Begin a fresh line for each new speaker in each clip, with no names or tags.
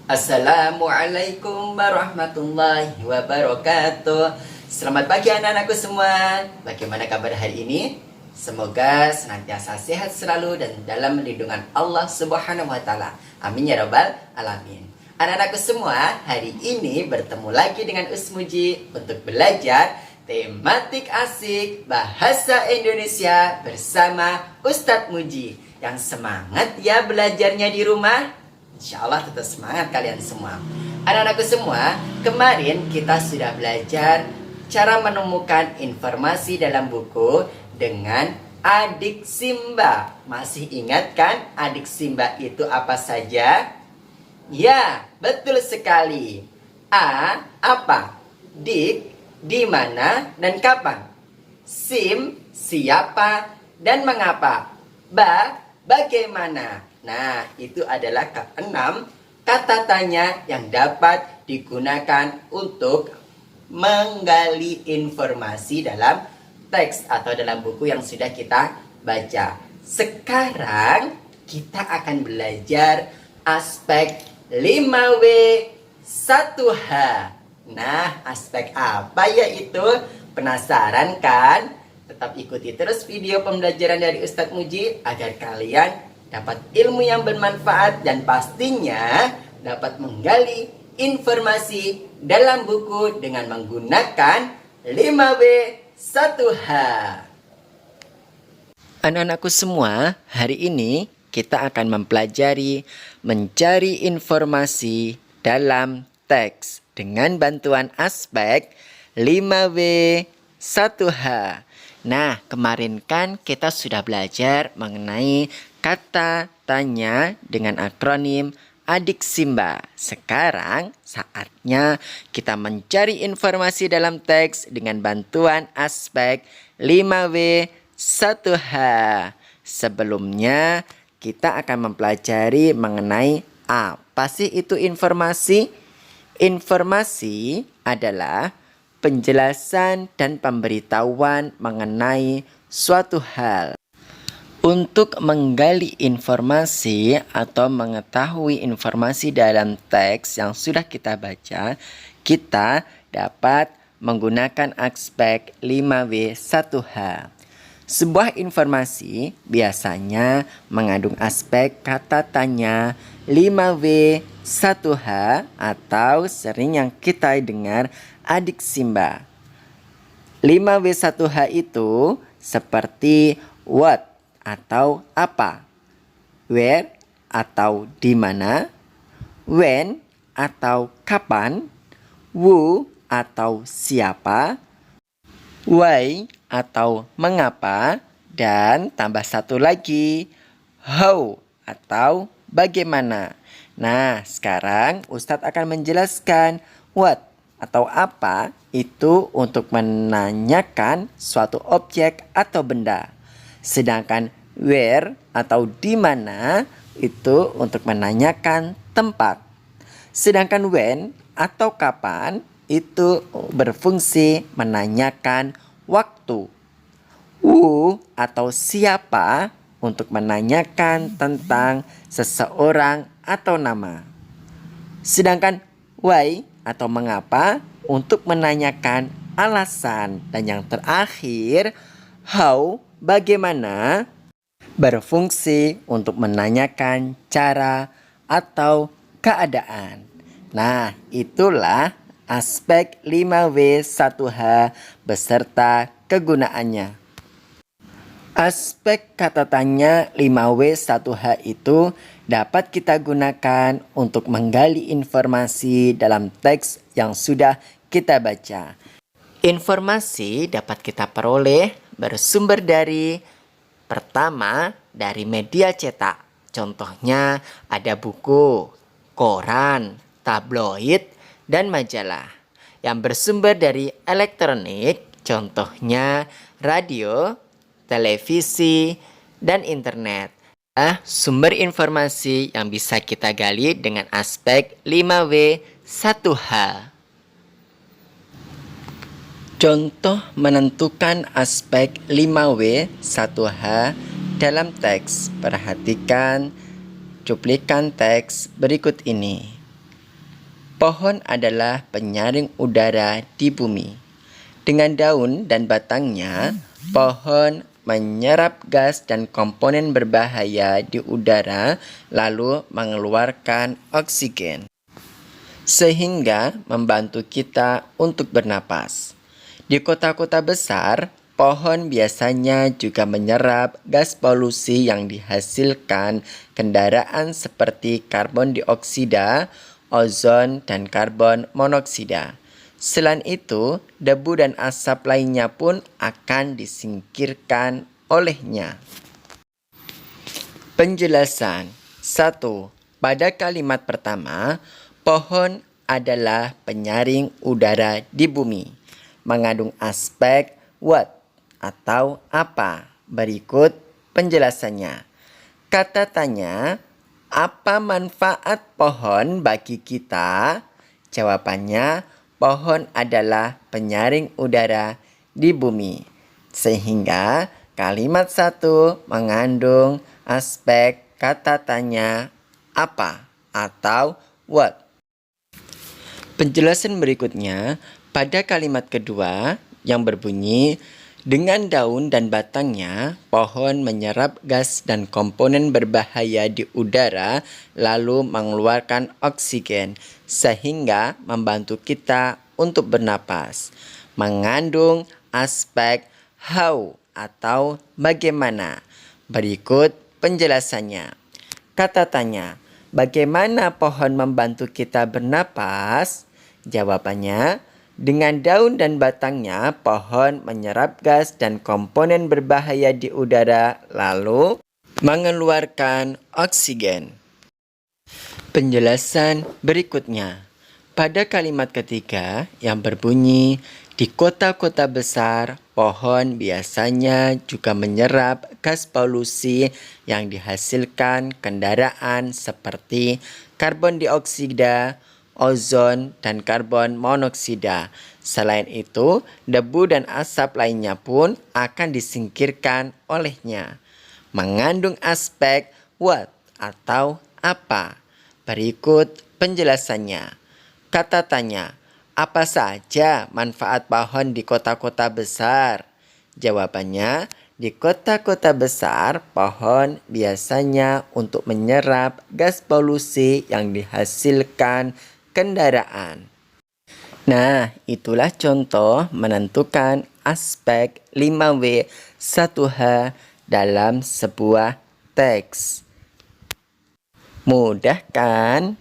Assalamualaikum warahmatullahi wabarakatuh. Selamat pagi anak-anakku semua. Bagaimana kabar hari ini? Semoga senantiasa sehat selalu dan dalam lindungan Allah Subhanahu wa taala. Amin ya rabbal alamin. Anak-anakku semua, hari ini bertemu lagi dengan Usmuji untuk belajar tematik asik bahasa Indonesia bersama Ustadz Muji. Yang semangat ya belajarnya di rumah. Insya Allah tetap semangat kalian semua. Anak-anakku semua, kemarin kita sudah belajar cara menemukan informasi dalam buku dengan adik Simba. Masih ingat kan adik Simba itu apa saja? Ya, betul sekali. A, apa? Dik, di mana dan kapan? Sim, siapa dan mengapa? Ba, bagaimana? Nah, itu adalah keenam kata tanya yang dapat digunakan untuk menggali informasi dalam teks atau dalam buku yang sudah kita baca. Sekarang kita akan belajar aspek 5W 1H. Nah, aspek apa yaitu? Penasaran kan? Tetap ikuti terus video pembelajaran dari Ustadz Muji agar kalian dapat ilmu yang bermanfaat dan pastinya dapat menggali informasi dalam buku dengan menggunakan 5W 1H. Anak-anakku semua, hari ini kita akan mempelajari mencari informasi dalam teks dengan bantuan aspek 5W 1H. Nah, kemarin kan kita sudah belajar mengenai kata tanya dengan akronim adik Simba. Sekarang saatnya kita mencari informasi dalam teks dengan bantuan aspek 5W 1H. Sebelumnya kita akan mempelajari mengenai apa sih itu informasi. Informasi adalah penjelasan dan pemberitahuan mengenai suatu hal. Untuk menggali informasi atau mengetahui informasi dalam teks yang sudah kita baca, kita dapat menggunakan aspek 5W 1H. Sebuah informasi biasanya mengandung aspek kata tanya 5W 1H atau sering yang kita dengar adik Simba. 5W 1H itu seperti what atau apa, where atau di mana, when atau kapan, who atau siapa, why atau mengapa, dan tambah satu lagi, how atau bagaimana. Nah, sekarang Ustadz akan menjelaskan what atau apa itu untuk menanyakan suatu objek atau benda. Sedangkan where atau di mana itu untuk menanyakan tempat. Sedangkan when atau kapan itu berfungsi menanyakan waktu. Who atau siapa untuk menanyakan tentang seseorang atau nama. Sedangkan why atau mengapa untuk menanyakan alasan. Dan yang terakhir, how, bagaimana, berfungsi untuk menanyakan cara atau keadaan. Nah, itulah aspek 5W 1H beserta kegunaannya. Aspek kata tanya 5W 1H itu dapat kita gunakan untuk menggali informasi dalam teks yang sudah kita baca. Informasi dapat kita peroleh bersumber dari pertama dari media cetak. Contohnya ada buku, koran, tabloid, dan majalah. Yang bersumber dari elektronik, contohnya radio, televisi, dan internet. Sumber informasi yang bisa kita gali dengan aspek 5W 1H. Contoh menentukan aspek 5W 1H dalam teks. Perhatikan cuplikan teks berikut ini. Pohon adalah penyaring udara di bumi. Dengan daun dan batangnya, pohon menyerap gas dan komponen berbahaya di udara lalu mengeluarkan oksigen, sehingga membantu kita untuk bernapas. Di kota-kota besar, pohon biasanya juga menyerap gas polusi yang dihasilkan kendaraan seperti karbon dioksida, ozon, dan karbon monoksida. Selain itu, debu dan asap lainnya pun akan disingkirkan olehnya. Penjelasan 1. Pada kalimat pertama, pohon adalah penyaring udara di bumi, mengandung aspek what atau apa. Berikut penjelasannya. Kata tanya, apa manfaat pohon bagi kita? Jawabannya, pohon adalah penyaring udara di bumi. Sehingga kalimat 1 mengandung aspek kata tanya apa atau what. Penjelasan berikutnya pada kalimat kedua yang berbunyi, dengan daun dan batangnya, pohon menyerap gas dan komponen berbahaya di udara lalu mengeluarkan oksigen sehingga membantu kita untuk bernapas. Mengandung aspek how atau bagaimana. Berikut penjelasannya. Kata tanya, bagaimana pohon membantu kita bernapas? Jawabannya, dengan daun dan batangnya, pohon menyerap gas dan komponen berbahaya di udara lalu mengeluarkan oksigen. Penjelasan berikutnya. Pada kalimat ketiga yang berbunyi, di kota-kota besar, pohon biasanya juga menyerap gas polusi yang dihasilkan kendaraan seperti karbon dioksida, ozon, dan karbon monoksida. Selain itu, debu dan asap lainnya pun akan disingkirkan olehnya. Mengandung aspek what atau apa. Berikut penjelasannya. Kata tanya, apa saja manfaat pohon di kota-kota besar? Jawabannya, di kota-kota besar, pohon biasanya untuk menyerap gas polusi yang dihasilkan kendaraan. Nah, itulah contoh menentukan aspek 5W 1H dalam sebuah teks. Mudah kan?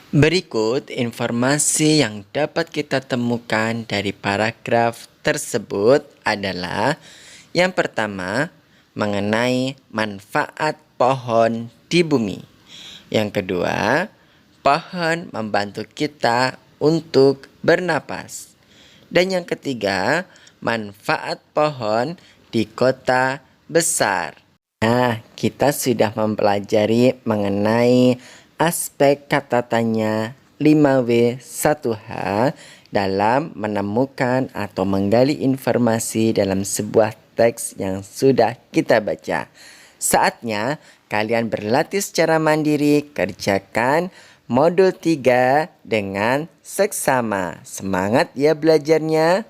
Berikut informasi yang dapat kita temukan dari paragraf tersebut adalah yang pertama, mengenai manfaat pohon di bumi. Yang kedua, pohon membantu kita untuk bernapas. Dan yang ketiga, manfaat pohon di kota besar. Nah, kita sudah mempelajari mengenai aspek kata tanya 5W 1H dalam menemukan atau menggali informasi dalam sebuah teks yang sudah kita baca. Saatnya kalian berlatih secara mandiri, kerjakan modul 3 dengan seksama. Semangat ya belajarnya.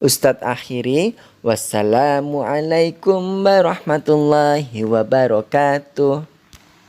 Ustadz akhiri, wassalamualaikum warahmatullahi wabarakatuh.